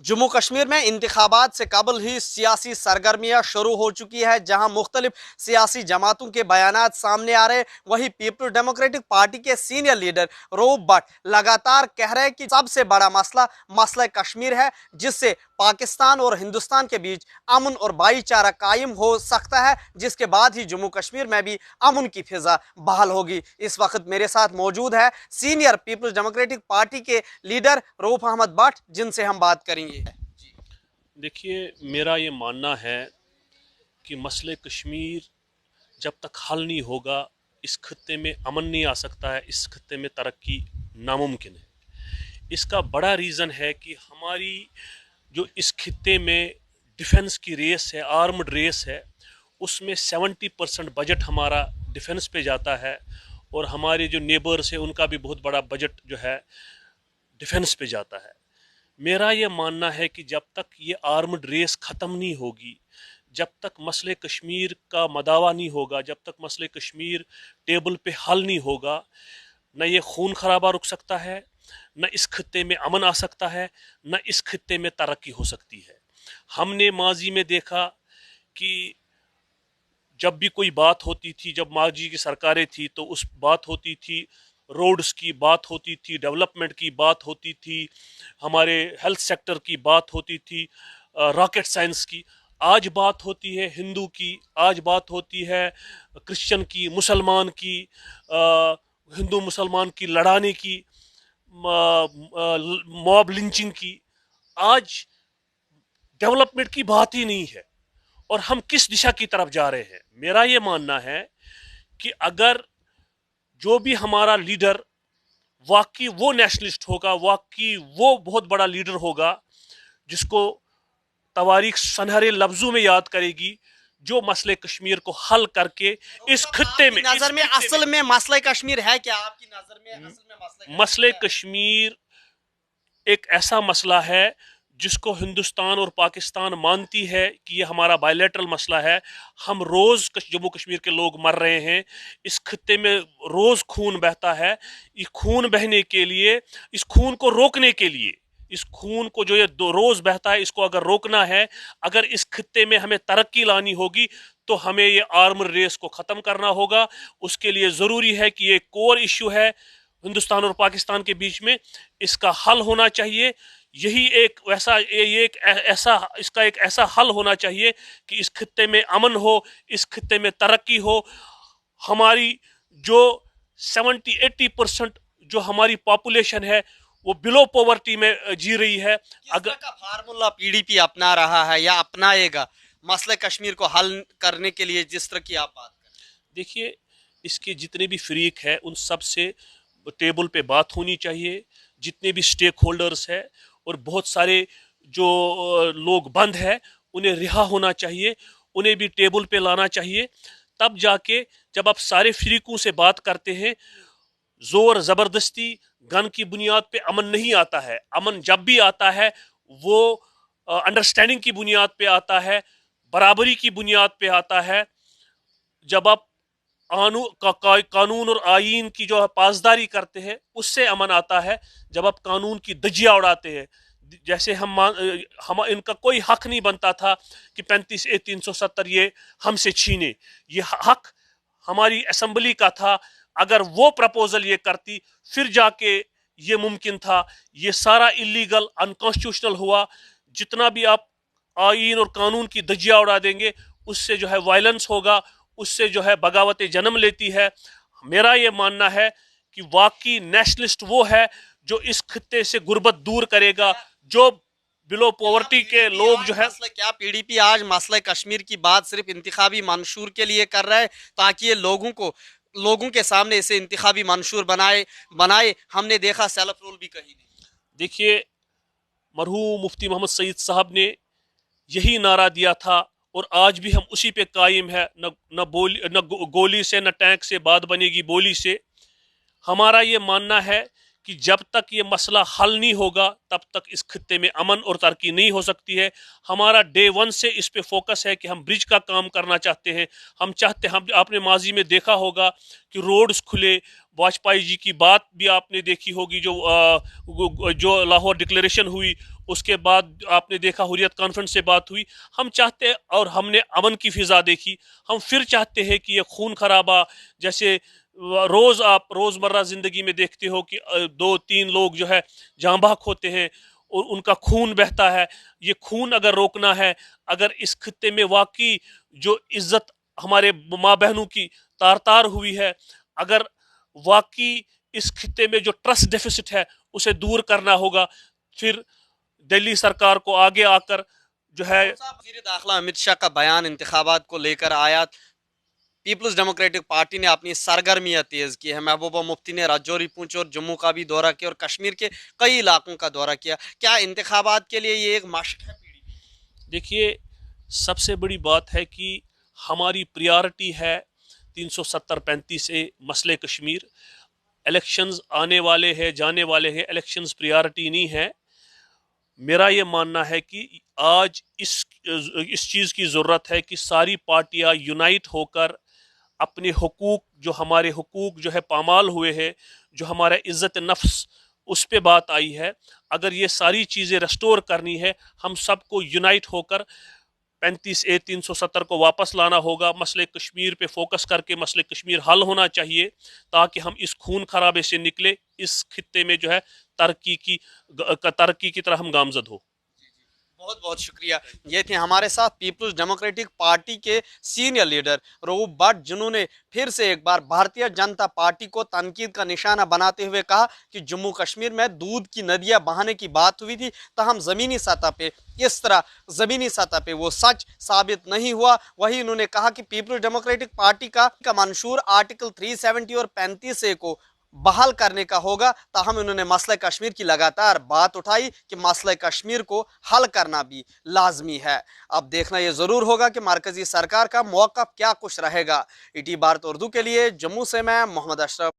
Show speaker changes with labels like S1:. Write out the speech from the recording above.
S1: जम्मू कश्मीर में इंतखाबात से कबल ही सियासी सरगर्मियां शुरू हो चुकी है, जहां मुख्तलिफ सियासी जमातों के बयानात सामने आ रहे हैं। वहीं पीपल डेमोक्रेटिक पार्टी के सीनियर लीडर रऊफ भट्ट लगातार कह रहे हैं कि सबसे बड़ा मसला मसला कश्मीर है, जिससे पाकिस्तान और हिंदुस्तान के बीच अमन और भाईचारा कायम हो सकता है, जिसके बाद ही जम्मू कश्मीर में भी अमन की फिजा बहाल होगी। इस वक्त मेरे साथ मौजूद है सीनियर पीपल्स डेमोक्रेटिक पार्टी के लीडर रऊफ अहमद भट्ट, जिनसे हम बात करेंगे।
S2: देखिए, मेरा ये मानना है कि मसले कश्मीर जब तक हल नहीं होगा, इस खत्ते में अमन नहीं आ सकता है, इस खत्ते में तरक्की नामुमकिन है। इसका बड़ा रीज़न है कि हमारी जो इस खत्ते में डिफेंस की रेस है, आर्म्ड रेस है, उसमें 70% बजट हमारा डिफेंस पे जाता है, और हमारे जो नेबर्स हैं उनका भी बहुत बड़ा बजट जो है डिफेंस पे जाता है। मेरा ये मानना है कि जब तक ये आर्म्ड रेस ख़त्म नहीं होगी, जब तक मसले कश्मीर का मदावा नहीं होगा, जब तक मसले कश्मीर टेबल पे हल नहीं होगा, न ये खून खराबा रुक सकता है, न इस खत्ते में अमन आ सकता है, न इस खत्ते में तरक्की हो सकती है। हमने माजी में देखा कि जब भी कोई बात होती थी, जब माजी की सरकारें थी, तो उस बात होती थी, रोड्स की बात होती थी, डेवलपमेंट की बात होती थी, हमारे हेल्थ सेक्टर की बात होती थी, रॉकेट साइंस की। आज बात होती है हिंदू की, आज बात होती है क्रिश्चियन की, मुसलमान की, हिंदू मुसलमान की लड़ाने की, मॉब लिंचिंग की। आज डेवलपमेंट की बात ही नहीं है, और हम किस दिशा की तरफ जा रहे हैं। मेरा ये मानना है कि अगर जो भी हमारा लीडर वाकई वो नेशनलिस्ट होगा, वाकई वो बहुत बड़ा लीडर होगा, जिसको तवारीख सुनहरे लफ्जों में याद करेगी, जो मसले कश्मीर को हल करके इस खत्ते में,
S1: नजर में असल में मसला कश्मीर है क्या? आपकी नजर में असल में
S2: मसले कश्मीर एक ऐसा मसला है जिसको हिंदुस्तान और पाकिस्तान मानती है कि ये हमारा बायलैटरल मसला है। हम रोज़ जम्मू कश्मीर के लोग मर रहे हैं, इस खत्ते में रोज़ खून बहता है। ये खून बहने के लिए, इस खून को रोकने के लिए, इस खून को जो ये रोज़ बहता है, इसको अगर रोकना है, अगर इस खत्ते में हमें तरक्की लानी होगी, तो हमें ये आर्मर रेस को ख़त्म करना होगा। उसके लिए ज़रूरी है कि ये कोर इशू है हिंदुस्तान और पाकिस्तान के बीच में, इसका हल होना चाहिए। यही एक वैसा ये एक ऐसा इसका एक ऐसा हल होना चाहिए कि इस खत्ते में अमन हो, इस खत्ते में तरक्की हो। हमारी जो 70-80% जो हमारी पॉपुलेशन है, वो बिलो पॉवर्टी में जी रही है।
S1: अगर का फार्मूला पीडीपी अपना रहा है या अपनाएगा मसले कश्मीर को हल करने के लिए, जिस तरह की आप बात करें?
S2: देखिए, इसके जितने भी फ्रीक हैं उन सब से टेबल पे बात होनी चाहिए, जितने भी स्टेक होल्डर्स हैं, और बहुत सारे जो लोग बंद हैं उन्हें रिहा होना चाहिए, उन्हें भी टेबल पे लाना चाहिए। तब जाके जब आप सारे फ्रीकों से बात करते हैं, जोर ज़बरदस्ती गन की बुनियाद पे अमन नहीं आता है। अमन जब भी आता है वो अंडरस्टैंडिंग की बुनियाद पे आता है, बराबरी की बुनियाद पे आता है। जब आप कानून और आईन की जो पासदारी करते हैं, उससे अमन आता है। जब आप कानून की धज्जियां उड़ाते हैं, जैसे हम इनका कोई हक नहीं बनता था कि 35A-370 ये हमसे छीने, ये हक हमारी असेंबली का था। अगर वो प्रपोजल ये करती, फिर जाके ये मुमकिन था। ये सारा इलीगल, अनकॉन्स्टिट्यूशनल हुआ। जितना भी आप आईन और कानून की धज्जियां उड़ा देंगे, उससे जो है वायलेंस होगा, उससे जो है बगावतें जन्म लेती है। मेरा ये मानना है कि वाकई नेशनलिस्ट वो है जो इस खत्ते से गुर्बत दूर करेगा, जो बिलो पॉवर्टी के लोग जो है।
S1: क्या पीडीपी आज मसला कश्मीर की बात सिर्फ इंतखाबी मंशूर के लिए कर रहा है, ताकि ये लोगों के सामने इसे इंतखाबी मंशूर बनाए? हमने देखा सेल्फ रूल भी कहीं नहीं।
S2: देखिए, मरहूम मुफ्ती मोहम्मद सईद साहब ने यही नारा दिया था, और आज भी हम उसी पे कायम है। न गोली से, न टैंक से बात बनेगी बोली से। हमारा ये मानना है کہ جب تک یہ مسئلہ حل نہیں ہوگا تب تک اس خطے میں امن اور ترقی نہیں ہو سکتی ہے. ہمارا ڈے ون سے اس پہ فوکس ہے کہ ہم برج کا کام کرنا چاہتے ہیں. آپ نے ماضی میں دیکھا ہوگا کہ روڈز کھلے. واجپئی جی کی بات بھی آپ نے دیکھی ہوگی جو لاہور ڈکلیریشن ہوئی, اس کے بعد آپ نے دیکھا حریت کانفرنس سے بات ہوئی. ہم چاہتے ہیں اور ہم نے امن کی فضا دیکھی. ہم پھر چاہتے ہیں کہ یہ خون خرابہ جیسے آپ روزمرہ زندگی میں دیکھتے ہو کہ 2-3 لوگ جو ہے جاں بحق ہوتے ہیں اور ان کا خون بہتا ہے. یہ خون اگر روکنا ہے, اگر اس خطے میں واقعی جو عزت ہمارے ماں بہنوں کی تار تار ہوئی ہے, اگر واقعی اس خطے میں جو ٹرسٹ ڈیفیسٹ ہے اسے دور کرنا ہوگا, پھر دہلی سرکار کو آگے آ کر جو ہے.
S1: وزیر داخلہ امت شاہ کا بیان انتخابات کو لے کر آیا. پیپلز ڈیموکریٹک پارٹی نے اپنی سرگرمیاں تیز کی ہے. محبوبہ مفتی نے راجوری پونچھ اور جموں کا بھی دورہ کیا اور کشمیر کے کئی علاقوں کا دورہ کیا. کیا انتخابات کے لیے یہ ایک مشق ہے PDP؟
S2: دیکھیے, سب سے بڑی بات ہے کہ ہماری پریارٹی ہے 370-35 سے مسئلہ کشمیر. الیکشنز آنے والے ہیں, جانے والے ہیں, الیکشنز پریارٹی نہیں ہے. میرا یہ ماننا ہے کہ آج اس چیز کی ضرورت ہے کہ ساری پارٹیاں یونائٹ ہو کر اپنے حقوق, جو ہمارے حقوق جو ہے پامال ہوئے ہیں, جو ہمارا عزت نفس اس پہ بات آئی ہے, اگر یہ ساری چیزیں ریسٹور کرنی ہے, ہم سب کو یونائٹ ہو کر 35A 370 کو واپس لانا ہوگا. مسئلہ کشمیر پہ فوکس کر کے مسئلہ کشمیر حل ہونا چاہیے تاکہ ہم اس خون خرابے سے نکلے, اس خطے میں جو ہے ترقی کی طرح ہم گامزد ہو.
S1: بہت بہت شکریہ. یہ تھے ہمارے ساتھ پیپلز ڈیموکریٹک پارٹی کے سینئر لیڈر رؤوف بٹ, جنہوں نے پھر سے ایک بار بھارتیہ جنتا پارٹی کو تنقید کا نشانہ بناتے ہوئے کہا کہ جموں کشمیر میں دودھ کی ندیاں بہانے کی بات ہوئی تھی, تاہم زمینی سطح پہ وہ سچ ثابت نہیں ہوا. وہی انہوں نے کہا کہ پیپلز ڈیموکریٹک پارٹی کا منشور آرٹیکل 370 اور 35A کو بحال کرنے کا ہوگا, تاہم انہوں نے مسئلہ کشمیر کی لگاتار بات اٹھائی کہ مسئلہ کشمیر کو حل کرنا بھی لازمی ہے. اب دیکھنا یہ ضرور ہوگا کہ مرکزی سرکار کا موقف کیا کچھ رہے گا. ET بھارت اردو کے لیے جموں سے میں محمد اشرف.